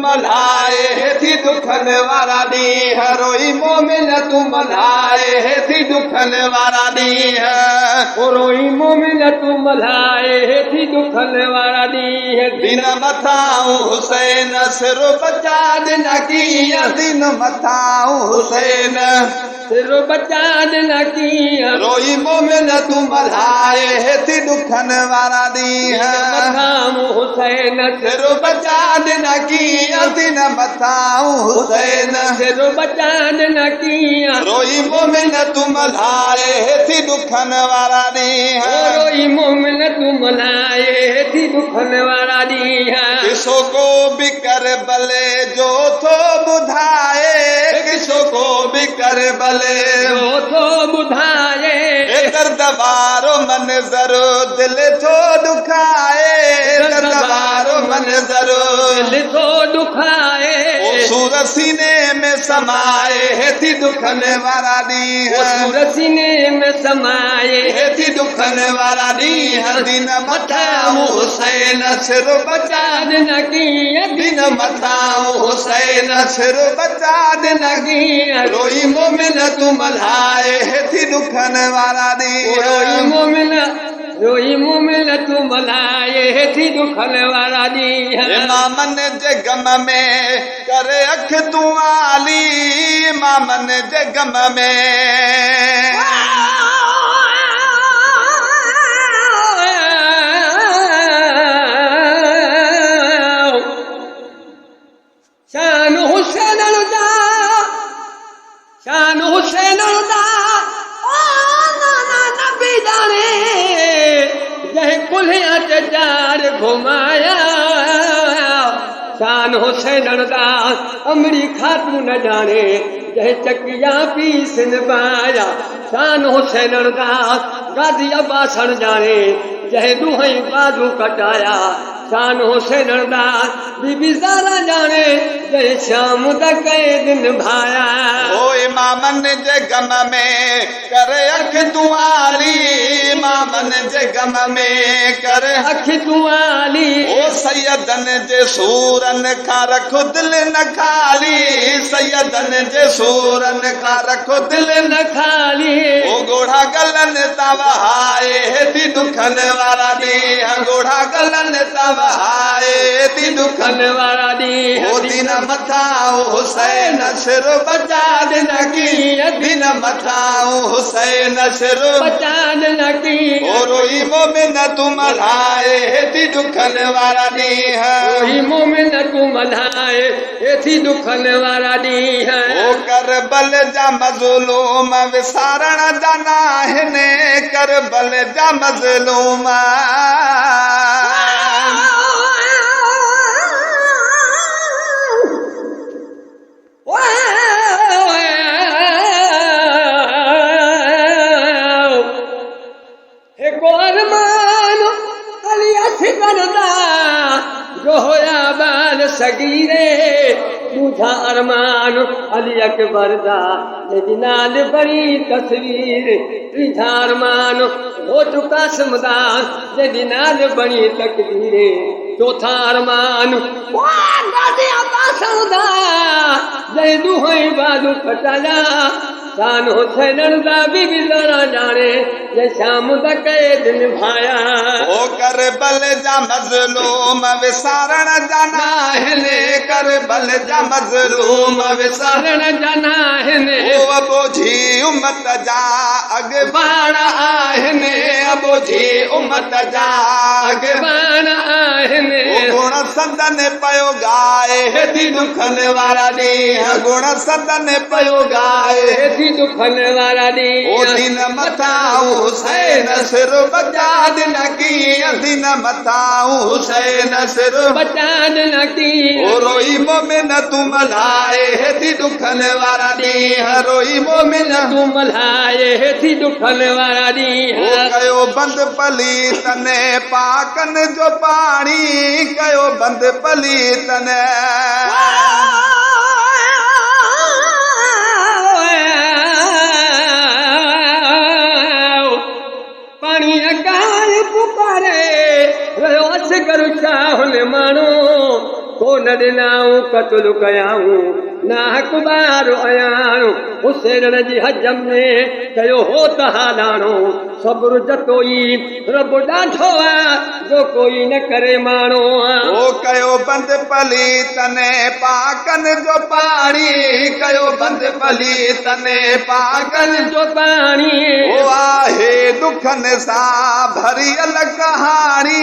मल्हाए थी दुखन वारा ॾींहं रोई मोमिन तूं मल्हाए थी दुखन वारा ॾींहं रोई मोमिन तूं मल्हाए थी दुखन वारा ॾींहं दिन मथां हुसैन सिर बचा ॾिन कीअं दिन मथां हुसैन सिर बचा ॾिन कीअं रोई मोमिन तूं मल्हाए थी दुखन वारा ॾींहं मथां हुसैन सिर बचा ॾिन कीअं दिन मथां हुसैन सिर बचा ॾिन कीअं रोई मोमिन तूं मल्हाए थी दुखन वारा ॾींहं रोई मोमिन तूं मल्हाए थी दुखन वारा ॾींहं किसो को बि करबले जो थो ॿुधाए किसो को बि करबले जो थो ॿुधाए दर्द वारो मंज़र दिलि थो दुखाए दर्द वारो मंज़र दिलि थो दुखाए सूर सीने में समाए थी दुखन वारा ॾींहं सूर सीने में समाए थी दुखन वारा ॾींहं दिन मथां हुसैन सिर बचा ॾिन कीअं दिन मथां हुसैन सिर बचा ॾिन कीअं रोई मोमिन तूं मल्हाए थी दुखन वारा रोई ॾींहं मोमिन रोई मोमिन तूं मल्हाए थी दुखन वारा ॾींहं इमामन जे गम में करे अख तूं आली इमामन जे गम में शान हुसैन दा शान हुसैन दा नबी जाने जंहिं कुल्हिया ते चार घुमाया शान हुसैन दा अमरी खातून जाने जंहिं चकिया पीसन पाया शान हुसैन दा गाज़ी अब्बासन जाने जंहिं ॾूंहं बाजू कटाया शान हुसैन दा बीबी ज़ारा जाने जंहिं शाम दा कैद निभाया ओ इमामन जे गम में करे अख तूं आली इमामन जे गम में करे अख तूं आली ओ सैयदन जे सूरन खां रखो दिलि न खाली सैयदन जे सूरन खां रखो दिलि न न खाली ओ गोढ़ा गलन ता वहाए थी दुखन वारा ॾींहं गोढ़ा गलन ता वहाए थी दुखन दुखन वारा ॾींहं ओ दिन मथां हुसैन सिर बचा ॾिन कीअं दिन मथां हुसैन सिर बचा ॾिन कीअं ओ रोई मोमिन तूं मल्हाए थी दुखन वारा ॾींहं रोई मोमिन तूं मल्हाए थी दुखन वारा ॾींहं ओ करबल जा मज़लूम विसारण जा नाहिनि करबल जा मज़लूम हिकु अरमान अली असगर दा जो होया बाल सगीरे दूजा अरमान अली अकबर दा जंहिंजी नाल बड़ी तस्वीर तीजा अरमान घोट कासिम दा जंहिंजी नाल बड़ी तकदीरे चौथा अरमान गाज़ी अब्बासन दा जंहिं ॾूंहं बाजू कटाया शान हुसैन दा बीबी ज़ारा जाने जंहिं शाम दा कैद निभाया ओ करबल जा मज़लूम विसारण जा नाहिनि करबल जा मज़लूम विसारण सारण जा नाहिनि ओ अबोझी उम्मत जा अॻवान आहिनि अबोझी उम्मत जा अॻवान आहिनि गुण सदन पयो गाए थी दुखन वारा ॾींहं गुण सदन पयो गाए थी दुखन वारा ओ ॾींहं दिन मथां हुसैन सिर बचा ॾिन कीअं दिन मथां हुसैन सिर बचा ॾिन कीअं ओ रोई मोमिन तूं मल्हाए थी दुखन वारा ॾींहं रोई मोमिन तूं मल्हाए थी दुखन वारा ओ ॾींहं कयो बंदि पलीतन पाकन जो पाणी कयो बंदि पलीतन पाणी अकाल पुकारे रहियो असगर शाह हुन माण्हू को न ॾिनाऊं कतल कयाऊं नाहक ॿार अयाणो हुसैन जी हज में कयो हो त हालाणो सब्र जतोई रब ॾाढो आहे जो कोई न करे माण्हू ओ कयो बंद पली तने पाकन जो पाणी कयो बंद पली तने पाकन जो पाणी ओ आहे दुखन सां भरियल कहाणी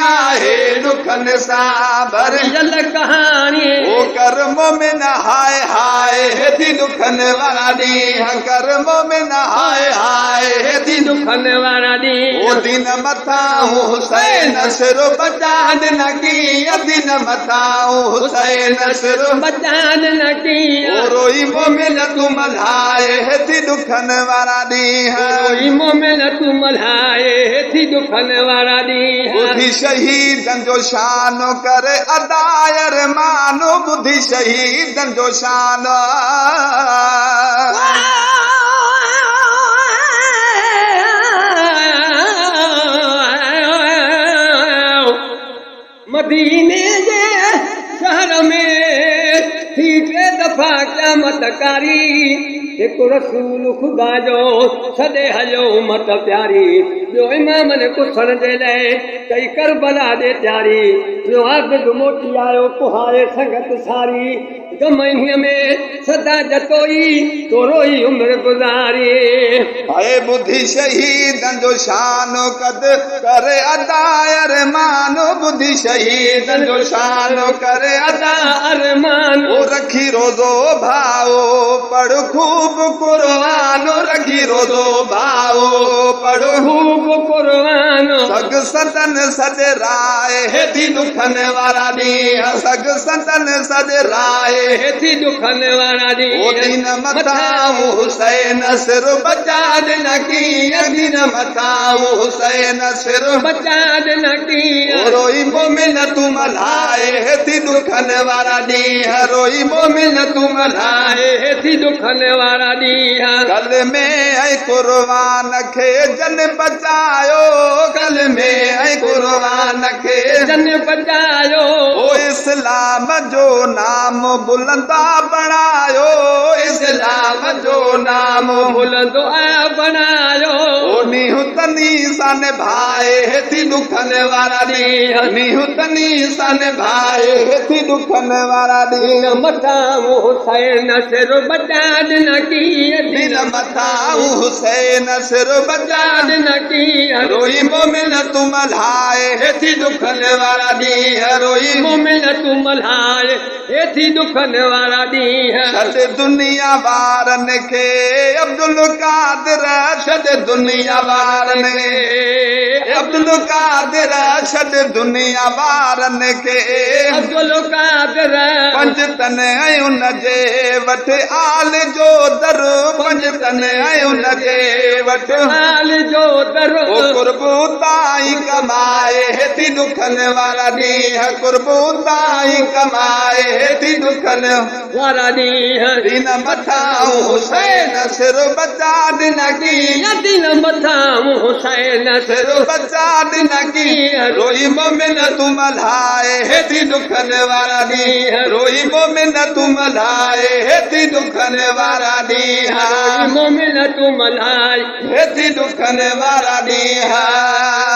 आहे दुखन सां भरियल कहाणी ओ कर्म में न हाय हाय थी दुखन वारा ॾींहं कर्म में न हाय हाय थी दुखन वारा ॾींहं ओ दिन मथां हुसैन सिर बचान न कीअं दिन मथां हुसैन सिर बचान न कीअं ओ रोई मोमिन तूं मल्हाए थी दुखन वारा ॾींहं रोई मोमिन तूं मल्हाए थी दुखन वारा ॾींहं बुद्धि शहीदन जो शानो करे अदायर मानो बुद्धि शहीदन जो शानो मदीने जे शहर में थी 3 दफ़ा क़यामत कारी हिकु रसूल ख़ुदा जो छॾे हलियो उमत प्यारी ॿियो इमामन कुसण जे लाइ कई करबला जे तयारी ॿियो आबिद मोटी आयो कुहारे संगत सारी गम इन्हीअ में सदा जतोई तो रोई उमिरि गुज़ारी हाय बुद्धि शहीदन जो शानो कद करे अदायर मानो बुद्धि शहीदन जो शानो करे अदा अरमान ओ रखी रोज़ो भाओ पढ़ खूब कुरान रखी रोज़ो भाओ पढ़ खूब कुरान सग संतन सद राय थी दुखन वारा ॾींहं सग संतन सद राय थी दुखन वारा ओ ॾींहं दिन मथां हुसैन सिर बचा न कीअं दिन मथां हुसैन सिर बचा न कीअं रोई मोमिन तूं मल्हाए थी दुखन वारा ॾींहं रोई मोमिन तूं मल्हाए थी दुखन वारा ॾींहं कल में ऐं कुर्बान खे जन बचायो कल में ऐं कुर्बान खे जन बचायो ओ इस्लाम जो नाम बुलंदा बणायो इस्लाम जो नाम बुलंदो आ बनायो ओ नीहु तनी सन भाए थी दुखन वारा ॾींहं नीहु तनी सन भाए थी दुखन वारा ॾींहं मथां हुसैन सिर बचा न कीअं दिन मथां हुसैन सिर बचा न कीअं रोई मोमिन तूं मल्हाए थी दुखन वारा ॾींहं रोई मोमिन तूं मल्हाए थी दुखन वारा ॾींहं छॾ दुनिया वारनि खे अब्दुल कादिर छॾ दुनिया वारनि खे अब्दुल कादिर छॾ दुनिया वारनि खे अब्दुल कादिर पंज तन ऐं उन जे वटि आल जो दर पंज तन ऐं उन जे वटि हाल जो दर ओ कुर्बू ताईं कमाए थी दुखन वारा ॾींहं कुर्बू ताईं कमाए थी दुखन वारा ॾींहं दिन मथां हुसैन सिर बचा न कीअं दिन मथां हुसैन सिर बचा न कीअं रोई मोमिन तूं मल्हाए थी दुखन वारा ॾींहं रोई मोमिन तूं मल्हाए थी दुखन वारा ॾींहं मोमिन तूं मल्हाए थी दुखन वारा ॾींहं